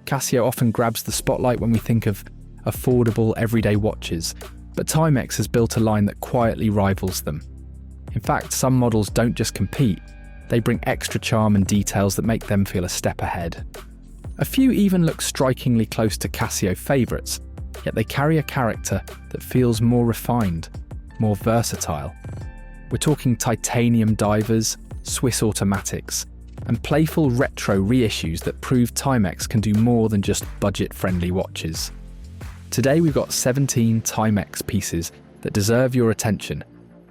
Casio often grabs the spotlight when we think of affordable everyday watches, but Timex has built a line that quietly rivals them. In fact, some models don't just compete, they bring extra charm and details that make them feel a step ahead. A few even look strikingly close to Casio favourites, yet they carry a character that feels more refined, more versatile. We're talking titanium divers, Swiss automatics, and playful retro reissues that prove Timex can do more than just budget-friendly watches. Today we've got 17 Timex pieces that deserve your attention,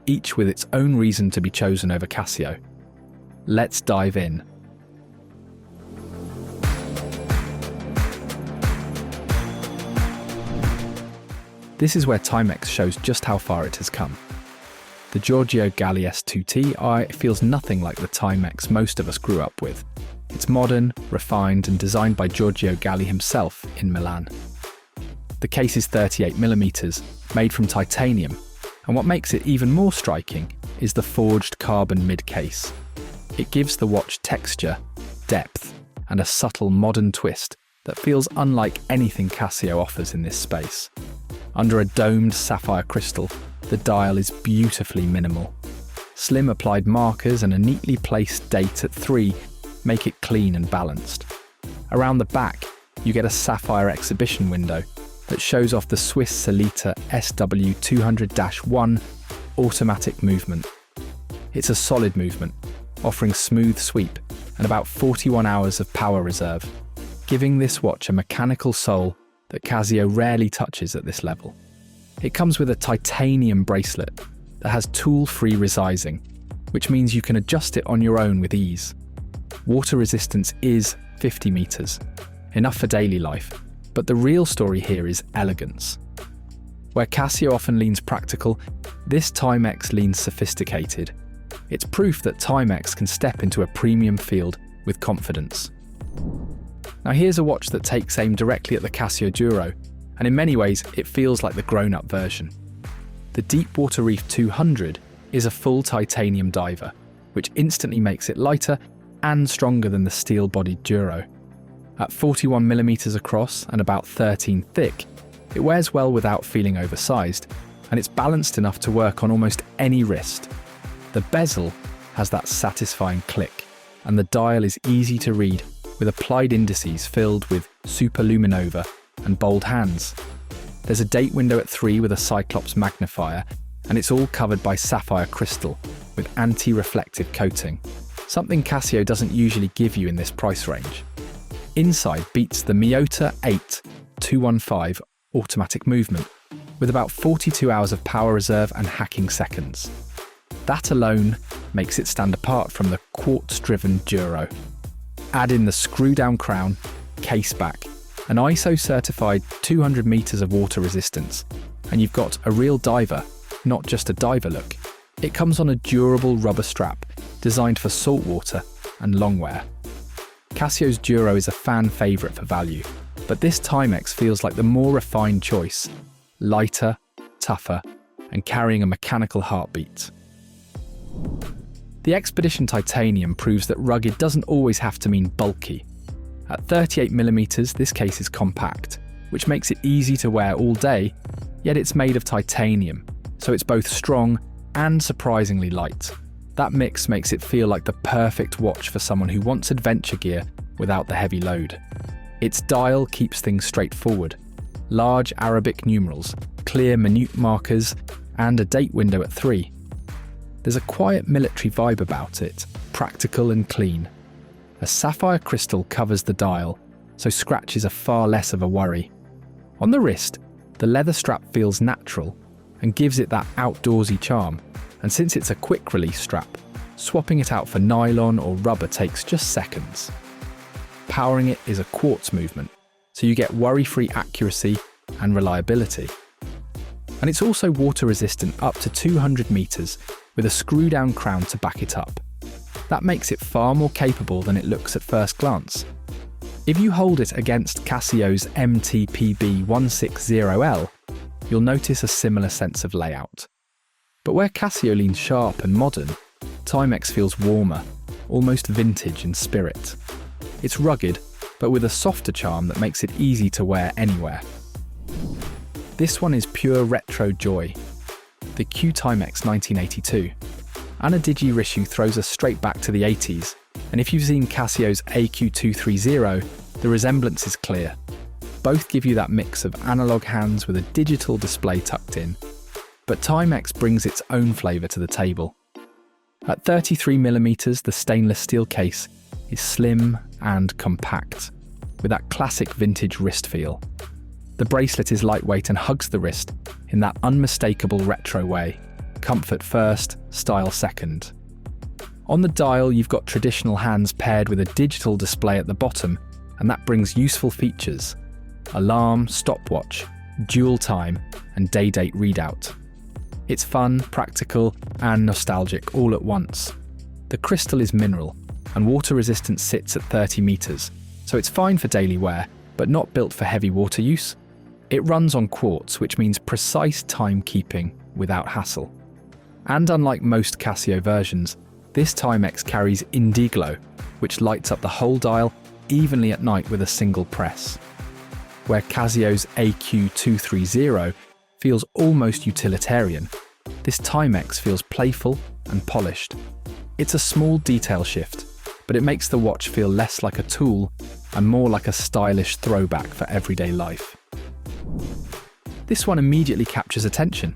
each with its own reason to be chosen over Casio. Let's dive in. This is where Timex shows just how far it has come. The Giorgio Galli S2Ti feels nothing like the Timex most of us grew up with. It's modern, refined, and designed by Giorgio Galli himself in Milan. The case is 38mm, made from titanium, and what makes it even more striking is the forged carbon mid-case. It gives the watch texture, depth, and a subtle modern twist that feels unlike anything Casio offers in this space. Under a domed sapphire crystal, the dial is beautifully minimal. Slim applied markers and a neatly placed date at 3 make it clean and balanced. Around the back, you get a sapphire exhibition window that shows off the Swiss Sellita SW200-1 automatic movement. It's a solid movement, offering smooth sweep and about 41 hours of power reserve, giving this watch a mechanical soul that Casio rarely touches at this level. It comes with a titanium bracelet that has tool-free resizing, which means you can adjust it on your own with ease. Water resistance is 50 meters, enough for daily life, but the real story here is elegance. Where Casio often leans practical, this Timex leans sophisticated. It's proof that Timex can step into a premium field with confidence. Now here's a watch that takes aim directly at the Casio Duro, and in many ways it feels like the grown-up version. The Deepwater Reef 200 is a full titanium diver, which instantly makes it lighter and stronger than the steel-bodied Duro. At 41mm across and about 13 thick, it wears well without feeling oversized, and it's balanced enough to work on almost any wrist. The bezel has that satisfying click, and the dial is easy to read with applied indices filled with superluminova and bold hands. There's a date window at 3 with a Cyclops magnifier, and it's all covered by sapphire crystal with anti-reflective coating, something Casio doesn't usually give you in this price range. Inside beats the Miyota 8 215 automatic movement, with about 42 hours of power reserve and hacking seconds. That alone makes it stand apart from the quartz-driven Duro. Add in the screw-down crown, case back, an ISO-certified 200 meters of water resistance, and you've got a real diver, not just a diver look. It comes on a durable rubber strap designed for saltwater and long wear. Casio's Duro is a fan favourite for value, but this Timex feels like the more refined choice, lighter, tougher, and carrying a mechanical heartbeat. The Expedition Titanium proves that rugged doesn't always have to mean bulky. At 38mm, this case is compact, which makes it easy to wear all day, yet it's made of titanium, so it's both strong and surprisingly light. That mix makes it feel like the perfect watch for someone who wants adventure gear without the heavy load. Its dial keeps things straightforward. Large Arabic numerals, clear minute markers, and a date window at 3. There's a quiet military vibe about it, practical and clean. A sapphire crystal covers the dial, so scratches are far less of a worry. On the wrist, the leather strap feels natural and gives it that outdoorsy charm, and since it's a quick release strap, swapping it out for nylon or rubber takes just seconds. Powering it is a quartz movement, so you get worry-free accuracy and reliability. And it's also water resistant up to 200 meters with a screw-down crown to back it up. That makes it far more capable than it looks at first glance. If you hold it against Casio's MTPB160L, you'll notice a similar sense of layout. But where Casio leans sharp and modern, Timex feels warmer, almost vintage in spirit. It's rugged, but with a softer charm that makes it easy to wear anywhere. This one is pure retro joy. The Q Timex 1982. Ana-Digi Reissue throws us straight back to the 80s, and if you've seen Casio's AQ230, the resemblance is clear. Both give you that mix of analog hands with a digital display tucked in, but Timex brings its own flavour to the table. At 33mm, the stainless steel case is slim and compact, with that classic vintage wrist feel. The bracelet is lightweight and hugs the wrist in that unmistakable retro way, comfort first, style second. On the dial, you've got traditional hands paired with a digital display at the bottom, and that brings useful features: alarm, stopwatch, dual time, and day-date readout. It's fun, practical, and nostalgic all at once. The crystal is mineral, and water resistance sits at 30 meters, so it's fine for daily wear, but not built for heavy water use. It runs on quartz, which means precise timekeeping without hassle. And unlike most Casio versions, this Timex carries Indiglo, which lights up the whole dial evenly at night with a single press. Where Casio's AQ230 feels almost utilitarian, this Timex feels playful and polished. It's a small detail shift, but it makes the watch feel less like a tool and more like a stylish throwback for everyday life. This one immediately captures attention.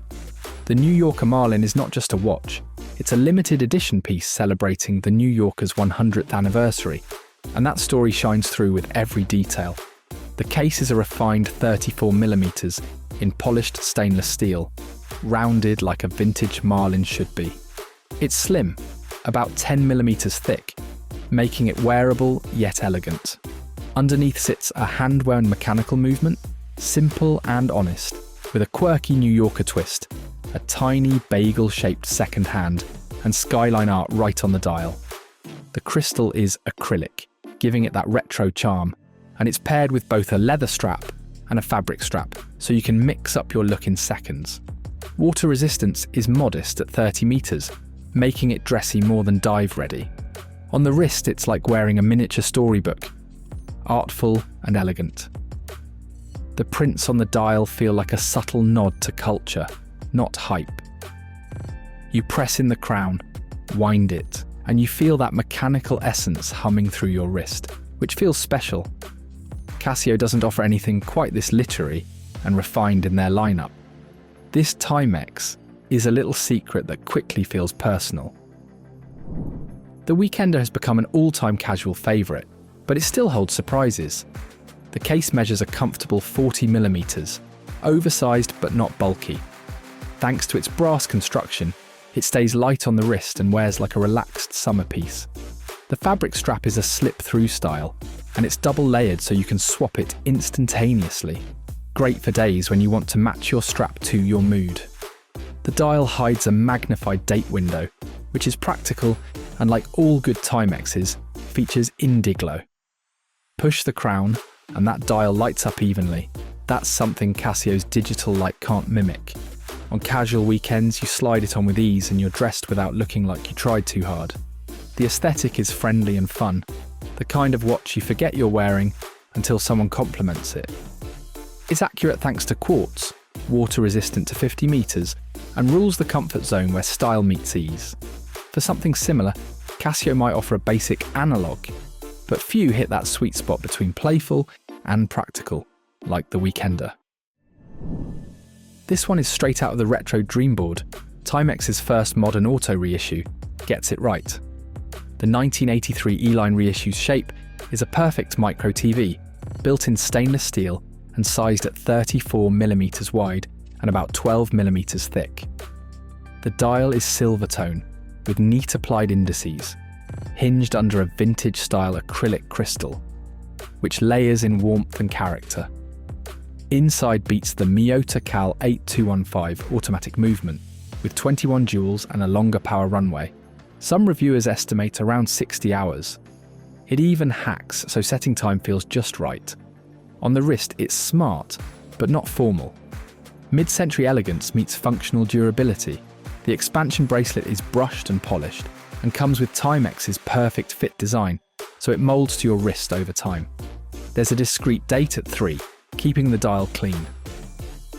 The New Yorker Marlin is not just a watch, it's a limited edition piece celebrating the New Yorker's 100th anniversary, and that story shines through with every detail. The case is a refined 34mm in polished stainless steel, rounded like a vintage Marlin should be. It's slim, about 10mm thick, making it wearable yet elegant. Underneath sits a hand-wound mechanical movement, simple and honest, with a quirky New Yorker twist, a tiny bagel-shaped second hand, and skyline art right on the dial. The crystal is acrylic, giving it that retro charm, and it's paired with both a leather strap and a fabric strap, so you can mix up your look in seconds. Water resistance is modest at 30 meters, making it dressy more than dive ready. On the wrist, it's like wearing a miniature storybook, artful and elegant. The prints on the dial feel like a subtle nod to culture, not hype. You press in the crown, wind it, and you feel that mechanical essence humming through your wrist, which feels special. Casio doesn't offer anything quite this literary and refined in their lineup. This Timex is a little secret that quickly feels personal. The Weekender has become an all-time casual favourite, but it still holds surprises. The case measures a comfortable 40mm, oversized but not bulky. Thanks to its brass construction, it stays light on the wrist and wears like a relaxed summer piece. The fabric strap is a slip-through style, and it's double-layered so you can swap it instantaneously. Great for days when you want to match your strap to your mood. The dial hides a magnified date window, which is practical and, like all good Timexes, features Indiglo. Push the crown, and that dial lights up evenly. That's something Casio's digital light can't mimic. On casual weekends, you slide it on with ease and you're dressed without looking like you tried too hard. The aesthetic is friendly and fun, the kind of watch you forget you're wearing until someone compliments it. It's accurate thanks to quartz, water resistant to 50 meters, and rules the comfort zone where style meets ease. For something similar, Casio might offer a basic analog, but few hit that sweet spot between playful and practical, like the Weekender. This one is straight out of the retro dreamboard. Timex's first modern auto reissue gets it right. The 1983 E-line reissue's shape is a perfect micro TV, built in stainless steel and sized at 34mm wide and about 12mm thick. The dial is silver tone, with neat applied indices, hinged under a vintage-style acrylic crystal, which layers in warmth and character. Inside beats the Miyota Cal 8215 automatic movement, with 21 joules and a longer power runway. Some reviewers estimate around 60 hours. It even hacks, so setting time feels just right. On the wrist, it's smart, but not formal. Mid-century elegance meets functional durability. The expansion bracelet is brushed and polished, and comes with Timex's perfect fit design, so it molds to your wrist over time. There's a discreet date at 3, keeping the dial clean.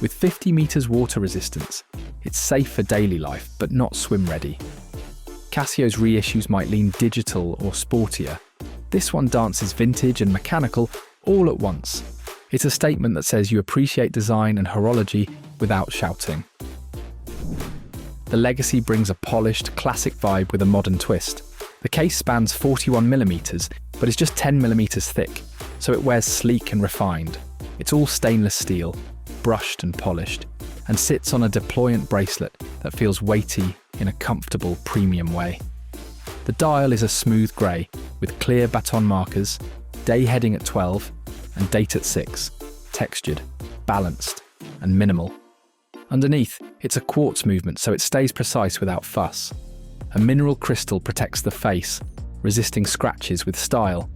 With 50 meters water resistance, it's safe for daily life, but not swim-ready. Casio's reissues might lean digital or sportier. This one dances vintage and mechanical all at once. It's a statement that says you appreciate design and horology without shouting. The Legacy brings a polished, classic vibe with a modern twist. The case spans 41mm, but is just 10mm thick, so it wears sleek and refined. It's all stainless steel, brushed and polished, and sits on a deployant bracelet that feels weighty in a comfortable, premium way. The dial is a smooth grey, with clear baton markers, day heading at 12, and date at 6, textured, balanced, and minimal. Underneath, it's a quartz movement, so it stays precise without fuss. A mineral crystal protects the face, resisting scratches with style.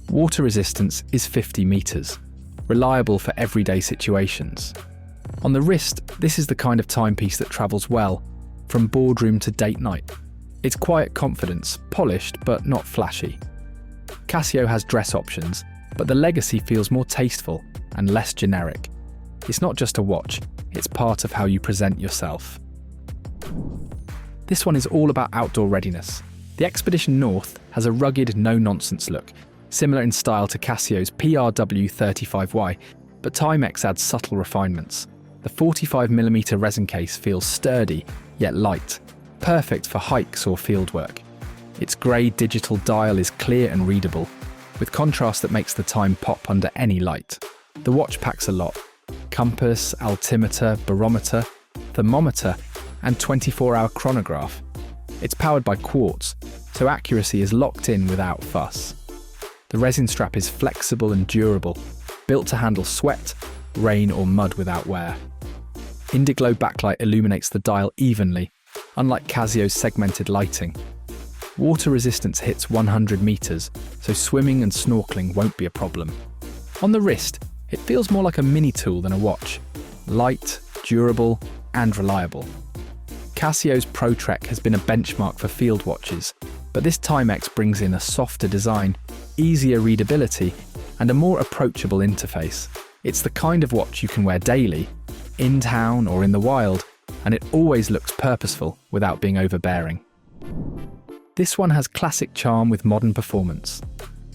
Water resistance is 50 meters, reliable for everyday situations. On the wrist, this is the kind of timepiece that travels well, from boardroom to date night. It's quiet confidence, polished but not flashy. Casio has dress options, but the Legacy feels more tasteful and less generic. It's not just a watch, it's part of how you present yourself. This one is all about outdoor readiness. The Expedition North has a rugged, no-nonsense look, similar in style to Casio's PRW35Y, but Timex adds subtle refinements. The 45mm resin case feels sturdy, yet light, perfect for hikes or fieldwork. Its grey digital dial is clear and readable, with contrast that makes the time pop under any light. The watch packs a lot: compass, altimeter, barometer, thermometer, and 24-hour chronograph. It's powered by quartz, so accuracy is locked in without fuss. The resin strap is flexible and durable, built to handle sweat, rain, or mud without wear. Indiglow backlight illuminates the dial evenly, unlike Casio's segmented lighting. Water resistance hits 100 meters, so swimming and snorkeling won't be a problem. On the wrist, it feels more like a mini tool than a watch. Light, durable, and reliable. Casio's Pro Trek has been a benchmark for field watches, but this Timex brings in a softer design, easier readability, and a more approachable interface. It's the kind of watch you can wear daily, in town or in the wild, and it always looks purposeful without being overbearing. This one has classic charm with modern performance.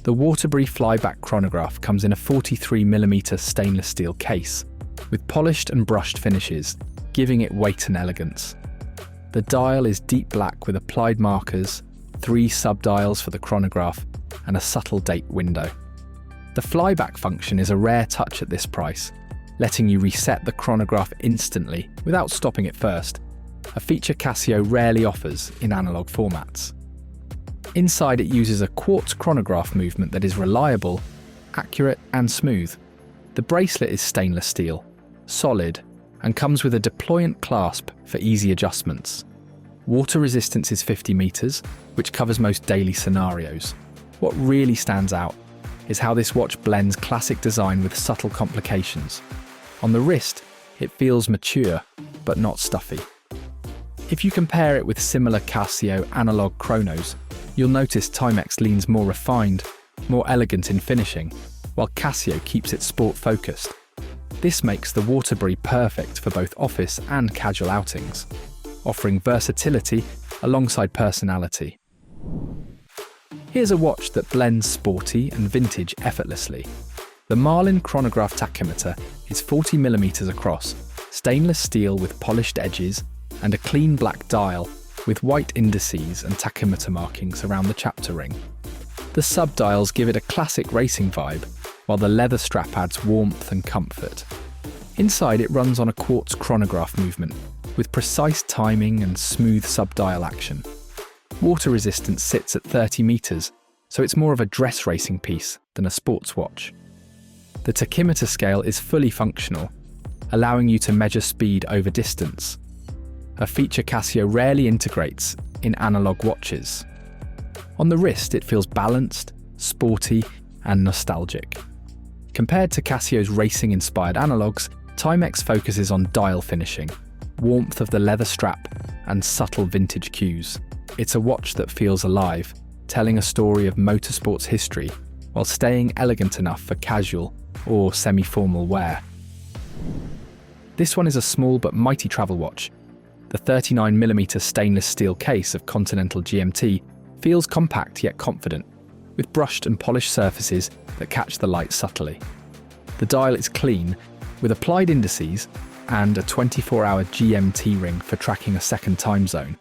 The Waterbury Flyback chronograph comes in a 43mm stainless steel case, with polished and brushed finishes, giving it weight and elegance. The dial is deep black with applied markers, 3 sub-dials for the chronograph, and a subtle date window. The flyback function is a rare touch at this price, letting you reset the chronograph instantly without stopping it first, a feature Casio rarely offers in analog formats. Inside, it uses a quartz chronograph movement that is reliable, accurate, and smooth. The bracelet is stainless steel, solid, and comes with a deployant clasp for easy adjustments. Water resistance is 50 meters, which covers most daily scenarios. What really stands out is how this watch blends classic design with subtle complications. On the wrist, it feels mature, but not stuffy. If you compare it with similar Casio analog chronos, you'll notice Timex leans more refined, more elegant in finishing, while Casio keeps it sport-focused. This makes the Waterbury perfect for both office and casual outings, offering versatility alongside personality. Here's a watch that blends sporty and vintage effortlessly. The Marlin Chronograph Tachymeter is 40mm across, stainless steel with polished edges, and a clean black dial with white indices and tachymeter markings around the chapter ring. The sub-dials give it a classic racing vibe, while the leather strap adds warmth and comfort. Inside, it runs on a quartz chronograph movement, with precise timing and smooth sub-dial action. Water resistance sits at 30 meters, so it's more of a dress racing piece than a sports watch. The tachymeter scale is fully functional, allowing you to measure speed over distance, a feature Casio rarely integrates in analog watches. On the wrist, it feels balanced, sporty, and nostalgic. Compared to Casio's racing-inspired analogs, Timex focuses on dial finishing, warmth of the leather strap, and subtle vintage cues. It's a watch that feels alive, telling a story of motorsport's history while staying elegant enough for casual or semi-formal wear. This one is a small but mighty travel watch. The 39mm stainless steel case of Continental GMT feels compact yet confident, with brushed and polished surfaces that catch the light subtly. The dial is clean, with applied indices and a 24-hour GMT ring for tracking a second time zone.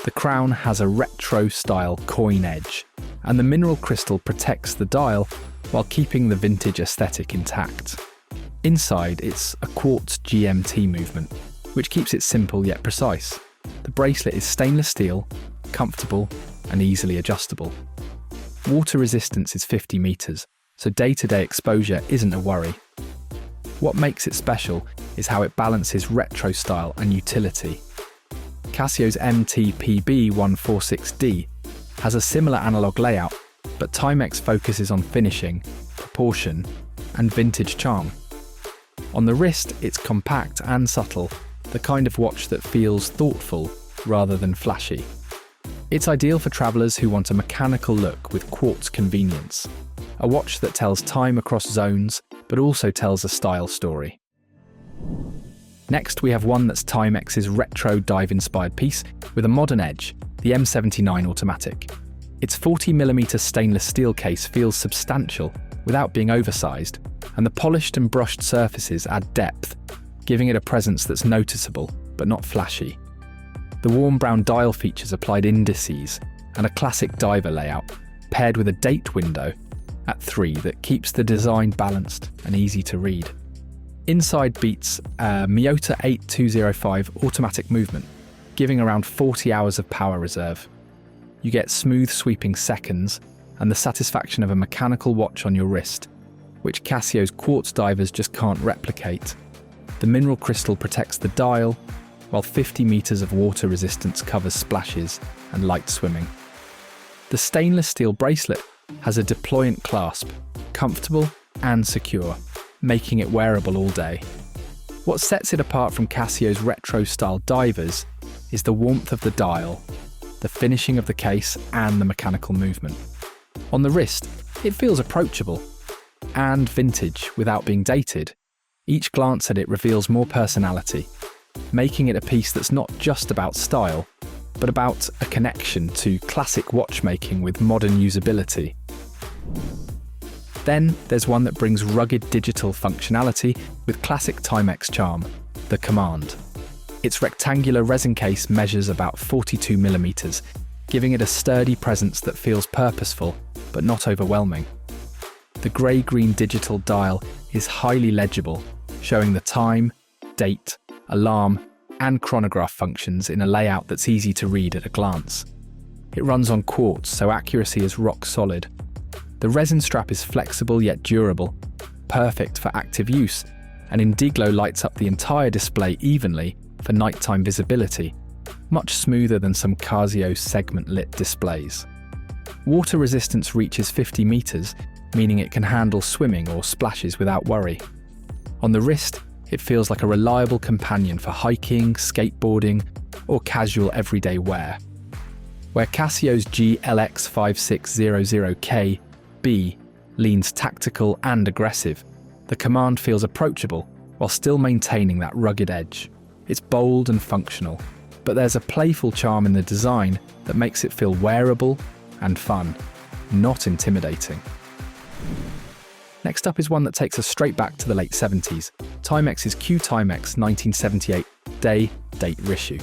The crown has a retro-style coin edge, and the mineral crystal protects the dial while keeping the vintage aesthetic intact. Inside, it's a quartz GMT movement, which keeps it simple yet precise. The bracelet is stainless steel, comfortable, and easily adjustable. Water resistance is 50 meters, so day-to-day exposure isn't a worry. What makes it special is how it balances retro style and utility. Casio's MT-PB146D has a similar analog layout, but Timex focuses on finishing, proportion, and vintage charm. On the wrist, it's compact and subtle, the kind of watch that feels thoughtful rather than flashy. It's ideal for travellers who want a mechanical look with quartz convenience. A watch that tells time across zones, but also tells a style story. Next, we have one that's Timex's retro dive-inspired piece with a modern edge, the M79 Automatic. Its 40mm stainless steel case feels substantial without being oversized, and the polished and brushed surfaces add depth, giving it a presence that's noticeable but not flashy. The warm brown dial features applied indices and a classic diver layout, paired with a date window at 3 that keeps the design balanced and easy to read. Inside beats a Miyota 8205 automatic movement, giving around 40 hours of power reserve. You get smooth sweeping seconds and the satisfaction of a mechanical watch on your wrist, which Casio's quartz divers just can't replicate. The mineral crystal protects the dial, while 50 meters of water resistance covers splashes and light swimming. The stainless steel bracelet has a deployant clasp, comfortable and secure, making it wearable all day. What sets it apart from Casio's retro-style divers is the warmth of the dial, the finishing of the case, and the mechanical movement. On the wrist, it feels approachable and vintage without being dated. Each glance at it reveals more personality, making it a piece that's not just about style, but about a connection to classic watchmaking with modern usability. Then there's one that brings rugged digital functionality with classic Timex charm, the Command. Its rectangular resin case measures about 42mm, giving it a sturdy presence that feels purposeful but not overwhelming. The grey-green digital dial is highly legible, showing the time, date, alarm, and chronograph functions in a layout that's easy to read at a glance. It runs on quartz, so accuracy is rock solid. The resin strap is flexible yet durable, perfect for active use, and Indiglo lights up the entire display evenly for nighttime visibility, much smoother than some Casio segment-lit displays. Water resistance reaches 50 meters, meaning it can handle swimming or splashes without worry. On the wrist, it feels like a reliable companion for hiking, skateboarding, or casual everyday wear. Where Casio's GLX5600KB leans tactical and aggressive, the Command feels approachable while still maintaining that rugged edge. It's bold and functional, but there's a playful charm in the design that makes it feel wearable and fun, not intimidating. Next up is one that takes us straight back to the late 70s, Timex's Q-Timex 1978 Date Reissue.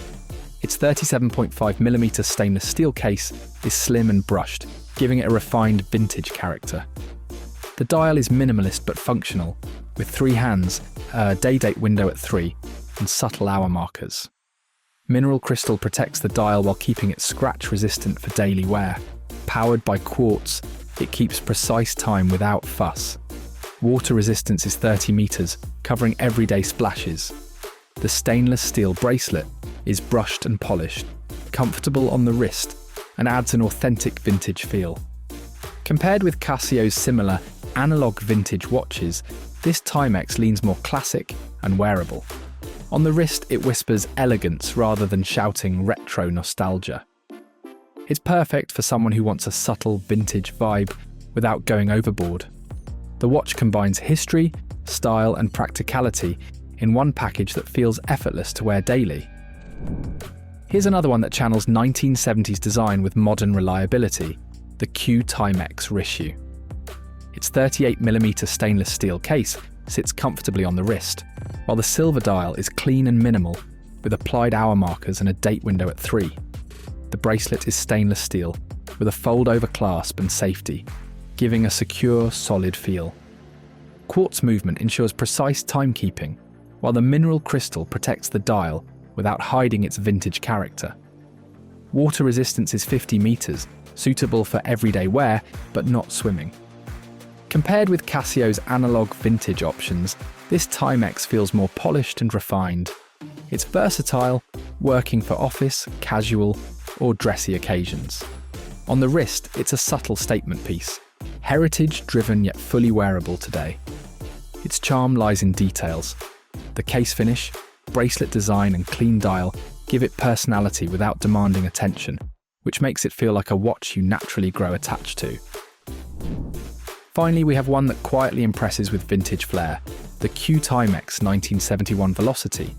Its 37.5mm stainless steel case is slim and brushed, giving it a refined vintage character. The dial is minimalist but functional, with 3 hands, a day-date window at 3, and subtle hour markers. Mineral crystal protects the dial while keeping it scratch-resistant for daily wear. Powered by quartz, it keeps precise time without fuss. Water resistance is 30 meters, covering everyday splashes. The stainless steel bracelet is brushed and polished, comfortable on the wrist, and adds an authentic vintage feel. Compared with Casio's similar analog vintage watches, this Timex leans more classic and wearable. On the wrist, it whispers elegance rather than shouting retro nostalgia. It's perfect for someone who wants a subtle vintage vibe without going overboard. The watch combines history, style, and practicality in one package that feels effortless to wear daily. Here's another one that channels 1970s design with modern reliability, the Q Timex Reissue. Its 38mm stainless steel case sits comfortably on the wrist, while the silver dial is clean and minimal, with applied hour markers and a date window at 3. The bracelet is stainless steel, with a fold-over clasp and safety, giving a secure, solid feel. Quartz movement ensures precise timekeeping, while the mineral crystal protects the dial without hiding its vintage character. Water resistance is 50 meters, suitable for everyday wear, but not swimming. Compared with Casio's analog vintage options, this Timex feels more polished and refined. It's versatile, working for office, casual, or dressy occasions. On the wrist, it's a subtle statement piece, heritage-driven yet fully wearable today. Its charm lies in details. The case finish, bracelet design, and clean dial give it personality without demanding attention, which makes it feel like a watch you naturally grow attached to. Finally, we have one that quietly impresses with vintage flair, the Q Timex 1971 Velocity.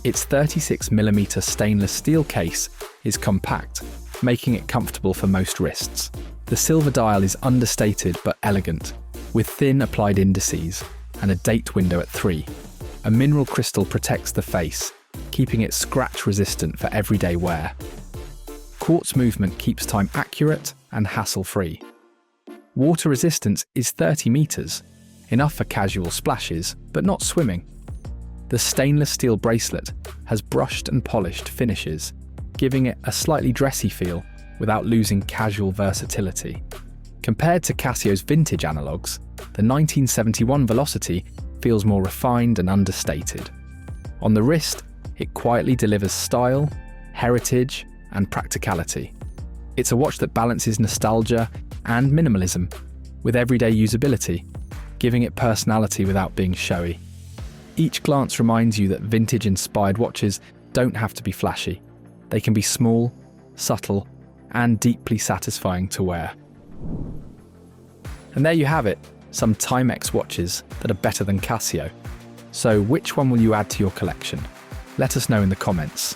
Its 36mm stainless steel case is compact, making it comfortable for most wrists. The silver dial is understated but elegant, with thin applied indices and a date window at 3. A mineral crystal protects the face, keeping it scratch-resistant for everyday wear. Quartz movement keeps time accurate and hassle-free. Water resistance is 30 meters, enough for casual splashes, but not swimming. The stainless steel bracelet has brushed and polished finishes, giving it a slightly dressy feel without losing casual versatility. Compared to Casio's vintage analogs, the 1971 Velocity feels more refined and understated. On the wrist, it quietly delivers style, heritage, and practicality. It's a watch that balances nostalgia and minimalism with everyday usability, giving it personality without being showy. Each glance reminds you that vintage-inspired watches don't have to be flashy. They can be small, subtle, and deeply satisfying to wear. And there you have it, some Timex watches that are better than Casio. So which one will you add to your collection? Let us know in the comments.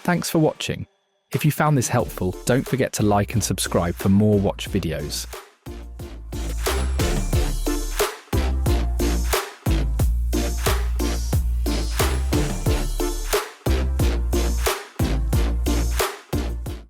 Thanks for watching. If you found this helpful, don't forget to like and subscribe for more watch videos.